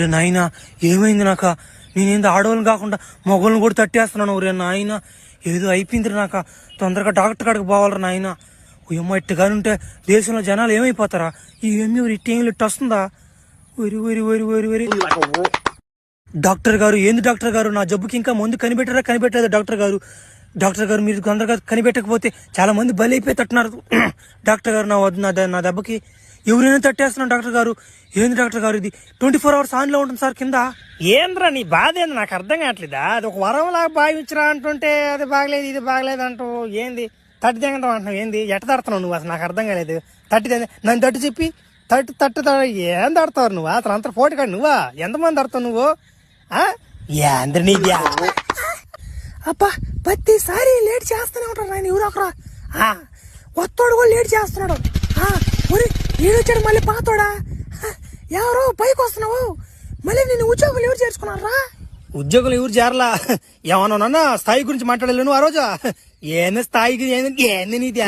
నాయన ఏమైంది నాక? నేనేంది ఆడవాళ్ళని కాకుండా మగవాళ్ళని కూడా తట్టేస్తున్నాను. ఊరే నాయన ఏదో అయిపోయింది నాక. తొందరగా డాక్టర్ కాడికి పోవాలరా నాయన. ఏమో ఇట్టుగాని ఉంటే దేశంలో జనాలు ఏమైపోతారా? ఈ ఏమి ఇట్టేమి ఇట్టు వస్తుందా? వరి వరి వరి వరి వరి డాక్టర్ గారు, ఏంది డాక్టర్ గారు? నా జబ్బుకి ఇంకా మందు కనిపెట్టలేదు డాక్టర్ గారు. డాక్టర్ గారు, మీరు తొందరగా కనిపెట్టకపోతే చాలా మంది బలి అయిపోయేటట్టున్నారు. డాక్టర్ గారు, నా దెబ్బకి ఎవరైనా తట్టేస్తున్నాను డాక్టర్ గారు. ఏంది డాక్టర్ గారు ఇది? 24 hours ఆన్లో ఉంటుంది సార్ కింద. ఏంద్రా నీ బాధ ఏంది? నాకు అర్థం కావట్లేదా? అది ఒక వరంలాగా భావించరా అంటుంటే అది బాగలేదు ఇది బాగలేదు అంటూ ఏంది తట్టి తెగడం అంటున్నావు? ఏంది ఎట్ట తడుతున్నావు నువ్వు? అసలు నాకు అర్థం కాలేదు. నన్ను తట్టు చెప్పి తట్టు ఏం తడతావు నువ్వు? అసలు అంత పోటీ కాదు నువ్వా? ఎంతమంది తడతావు నువ్వు? ఏంద్ర నీ అబ్బా, ప్రతిసారి లేట్ చేస్తూనే ఉంటారు నాయన ఎవరో ఒకరా. వత్తోడు కూడా లేట్ చేస్తున్నాడు. ఈడొచ్చాడు మళ్ళీ పాతోడా. ఎవరు పైకి వస్తున్నావు? మళ్ళీ నేను ఉద్యోగులు ఎవరు చేర్చుకున్నారా? ఉద్యోగులు ఎవరు చేరలా? ఏమన్నా స్థాయి గురించి మాట్లాడలేను ఆ రోజు. ఏంది స్థాయికి ఏంది నీది?